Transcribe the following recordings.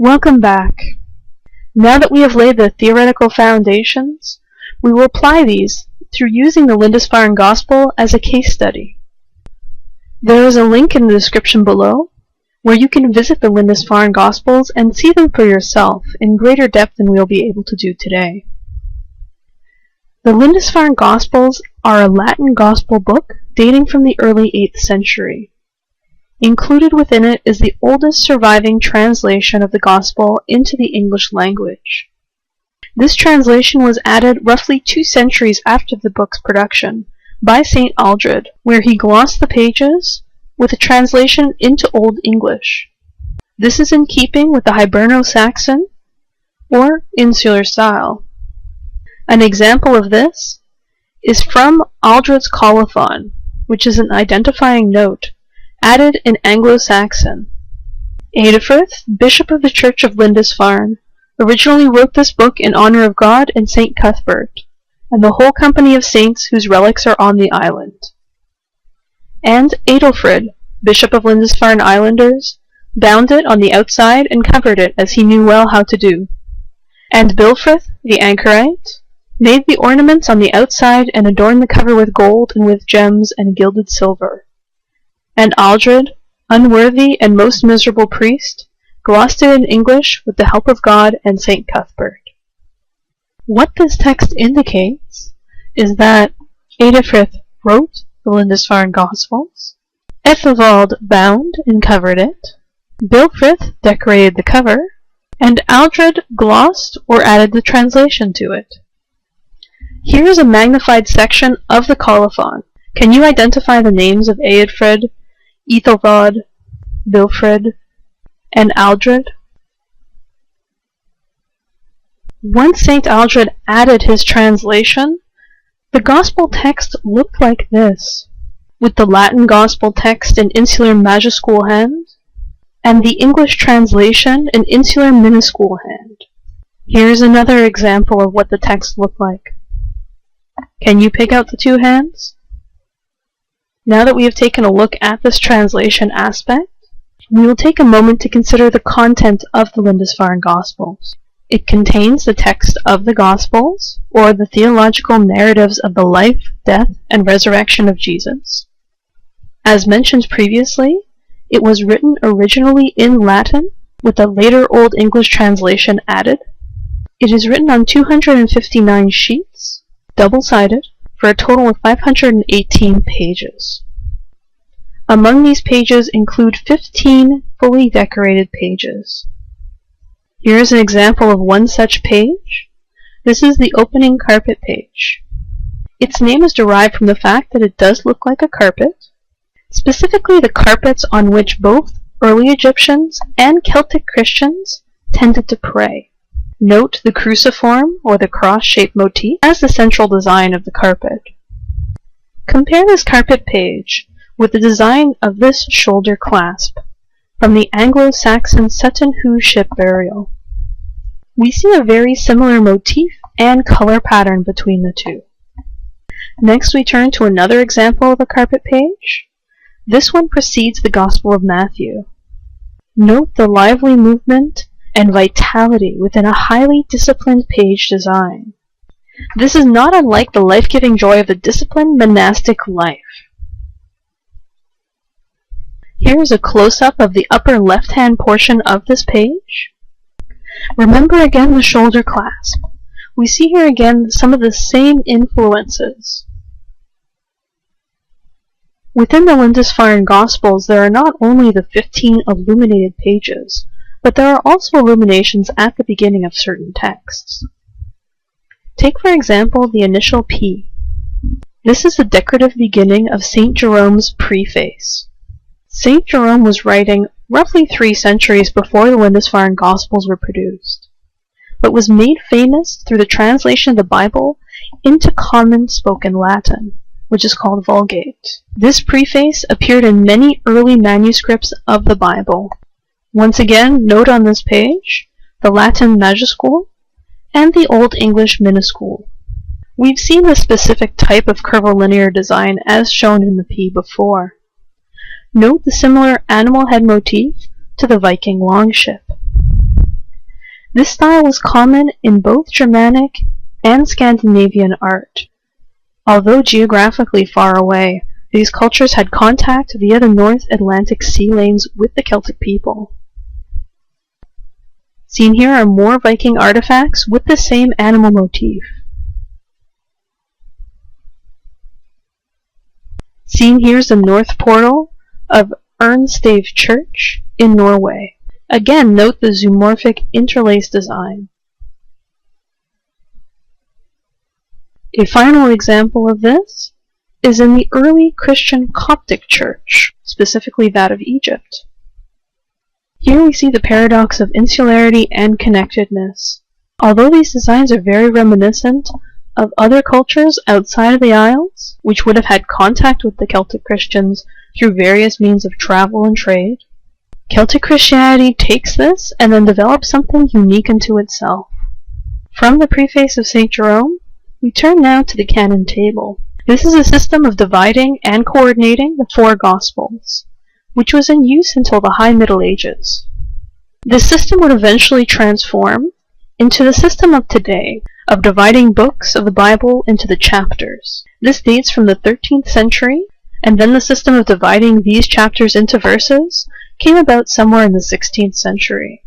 Welcome back. Now that we have laid the theoretical foundations, we will apply these through using the Lindisfarne Gospel as a case study. There is a link in the description below where you can visit the Lindisfarne Gospels and see them for yourself in greater depth than we will be able to do today. The Lindisfarne Gospels are a Latin Gospel book dating from the early 8th century. Included within it is the oldest surviving translation of the Gospel into the English language. This translation was added roughly 2 centuries after the book's production by St. Aldred, where he glossed the pages with a translation into Old English. This is in keeping with the Hiberno-Saxon or insular style. An example of this is from Aldred's colophon, which is an identifying note added in Anglo-Saxon. Adolfrith, Bishop of the Church of Lindisfarne, originally wrote this book in honor of God and St. Cuthbert, and the whole company of saints whose relics are on the island. And Adelfrid, Bishop of Lindisfarne Islanders, bound it on the outside and covered it as he knew well how to do. And Bilfrith, the anchorite, made the ornaments on the outside and adorned the cover with gold and with gems and gilded silver. And Aldred, unworthy and most miserable priest, glossed it in English with the help of God and St. Cuthbert. What this text indicates is that Adolfrith wrote the Lindisfarne Gospels, Ethelwald bound and covered it, Bilfrith decorated the cover, and Aldred glossed or added the translation to it. Here is a magnified section of the colophon. Can you identify the names of Eadfrid, Ethelwald, Bilfrid, and Aldred? Once St. Aldred added his translation, the Gospel text looked like this, with the Latin Gospel text in insular majuscule hand, and the English translation in insular minuscule hand. Here's another example of what the text looked like. Can you pick out the two hands? Now that we have taken a look at this translation aspect, we will take a moment to consider the content of the Lindisfarne Gospels. It contains the text of the Gospels, or the theological narratives of the life, death, and resurrection of Jesus. As mentioned previously, it was written originally in Latin, with a later Old English translation added. It is written on 259 sheets, double-sided, for a total of 518 pages. Among these pages include 15 fully decorated pages. Here is an example of one such page. This is the opening carpet page. Its name is derived from the fact that it does look like a carpet, specifically the carpets on which both early Egyptians and Celtic Christians tended to pray. Note the cruciform or the cross-shaped motif as the central design of the carpet. Compare this carpet page with the design of this shoulder clasp from the Anglo-Saxon Sutton Hoo ship burial. We see a very similar motif and color pattern between the two. Next we turn to another example of a carpet page. This one precedes the Gospel of Matthew. Note the lively movement and vitality within a highly disciplined page design. This is not unlike the life-giving joy of the disciplined monastic life. Here is a close-up of the upper left-hand portion of this page. Remember again the shoulder clasp. We see here again some of the same influences. Within the Lindisfarne Gospels, there are not only the 15 illuminated pages, but there are also illuminations at the beginning of certain texts. Take for example the initial P. This is the decorative beginning of St. Jerome's preface. St. Jerome was writing roughly 3 centuries before the Lindisfarne Gospels were produced, but was made famous through the translation of the Bible into common spoken Latin, which is called Vulgate. This preface appeared in many early manuscripts of the Bible. Once again, note on this page the Latin majuscule and the Old English minuscule. We've seen the specific type of curvilinear design as shown in the P before. Note the similar animal head motif to the Viking longship. This style was common in both Germanic and Scandinavian art. Although geographically far away, these cultures had contact via the North Atlantic sea lanes with the Celtic people. Seen here are more Viking artifacts with the same animal motif. Seen here is the north portal of Ernstave Church in Norway. Again, note the zoomorphic interlace design. A final example of this is in the early Christian Coptic Church, specifically that of Egypt. Here we see the paradox of insularity and connectedness. Although these designs are very reminiscent of other cultures outside of the Isles, which would have had contact with the Celtic Christians through various means of travel and trade, Celtic Christianity takes this and then develops something unique unto itself. From the preface of St. Jerome, we turn now to the canon table. This is a system of dividing and coordinating the four Gospels, which was in use until the High Middle Ages. This system would eventually transform into the system of today, of dividing books of the Bible into the chapters. This dates from the 13th century, and then the system of dividing these chapters into verses came about somewhere in the 16th century.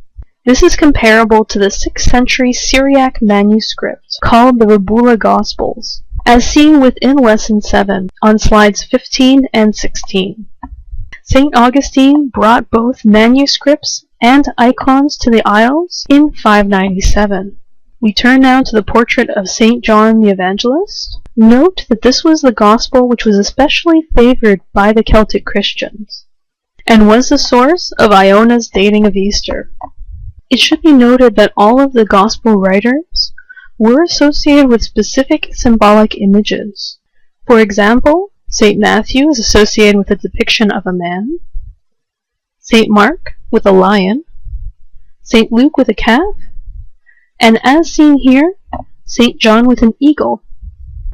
This is comparable to the 6th century Syriac manuscript called the Rebula Gospels, as seen within Lesson 7 on slides 15 and 16. St. Augustine brought both manuscripts and icons to the Isles in 597. We turn now to the portrait of St. John the Evangelist. Note that this was the Gospel which was especially favored by the Celtic Christians, and was the source of Iona's dating of Easter. It should be noted that all of the Gospel writers were associated with specific symbolic images. For example, St. Matthew is associated with a depiction of a man, St. Mark with a lion, St. Luke with a calf, and as seen here, St. John with an eagle.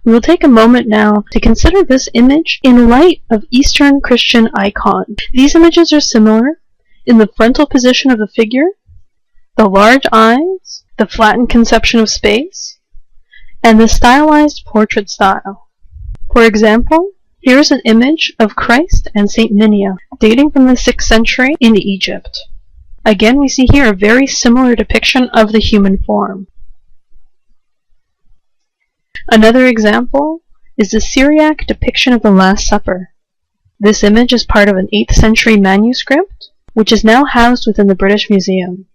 We will take a moment now to consider this image in light of Eastern Christian icons. These images are similar in the frontal position of the figure, the large eyes, the flattened conception of space, and the stylized portrait style. For example, here is an image of Christ and St. Minia, dating from the 6th century in Egypt. Again, we see here a very similar depiction of the human form. Another example is the Syriac depiction of the Last Supper. This image is part of an 8th century manuscript, which is now housed within the British Museum.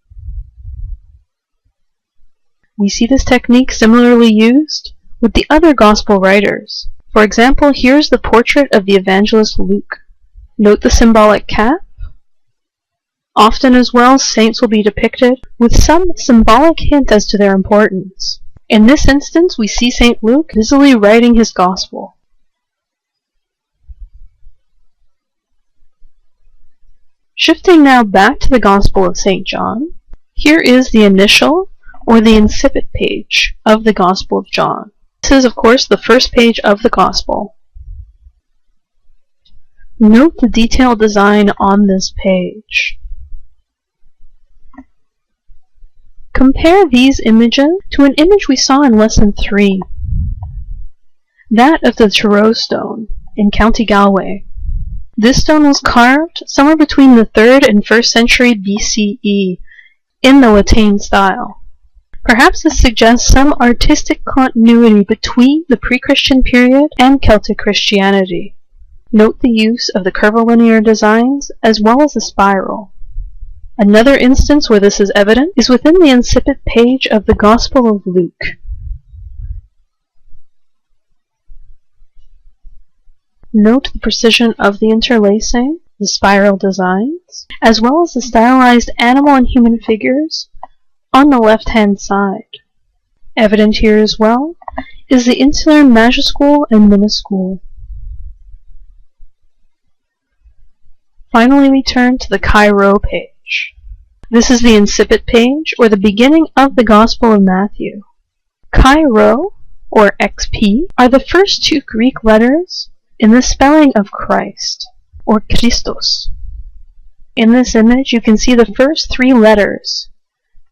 We see this technique similarly used with the other Gospel writers. For example, here's the portrait of the evangelist Luke. Note the symbolic calf. Often as well, saints will be depicted with some symbolic hint as to their importance. In this instance, we see St. Luke busily writing his Gospel. Shifting now back to the Gospel of St. John, here is the initial or the incipit page of the Gospel of John. This is, of course, the first page of the Gospel. Note the detailed design on this page. Compare these images to an image we saw in Lesson 3, that of the Truro stone in County Galway. This stone was carved somewhere between the 3rd and 1st century BCE in the Latin style. Perhaps this suggests some artistic continuity between the pre-Christian period and Celtic Christianity. Note the use of the curvilinear designs as well as the spiral. Another instance where this is evident is within the incipit page of the Gospel of Luke. Note the precision of the interlacing, the spiral designs, as well as the stylized animal and human figures on the left-hand side. Evident here as well is the insular majuscule and minuscule. Finally, we turn to the Chi Rho page. This is the incipit page, or the beginning of the Gospel of Matthew. Chi Rho, or XP, are the first two Greek letters in the spelling of Christ, or Christos. In this image, you can see the first three letters,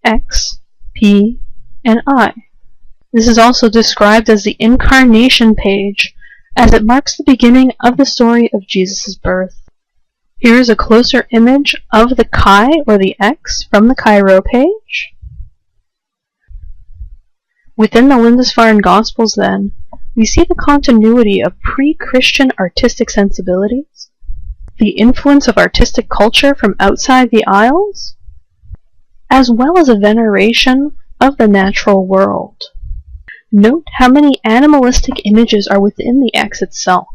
X, P, and I. This is also described as the Incarnation page, as it marks the beginning of the story of Jesus' birth. Here is a closer image of the Chi, or the X, from the Chi Rho page. Within the Lindisfarne Gospels, then, we see the continuity of pre-Christian artistic sensibilities, the influence of artistic culture from outside the Isles, as well as a veneration of the natural world. Note how many animalistic images are within the X itself.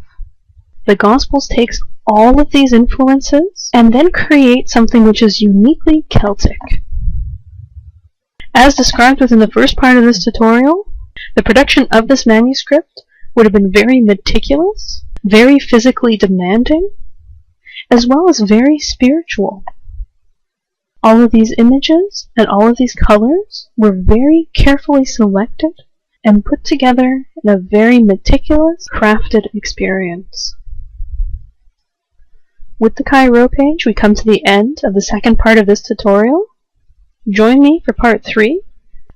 The Gospels takes all of these influences and then create something which is uniquely Celtic. As described within the first part of this tutorial, the production of this manuscript would have been very meticulous, very physically demanding, as well as very spiritual. All of these images and all of these colors were very carefully selected and put together in a very meticulous, crafted experience. With the Chi Rho page, we come to the end of the second part of this tutorial. Join me for part 3,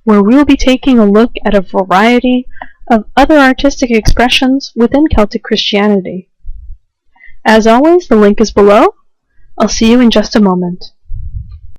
where we will be taking a look at a variety of other artistic expressions within Celtic Christianity. As always, the link is below. I'll see you in just a moment.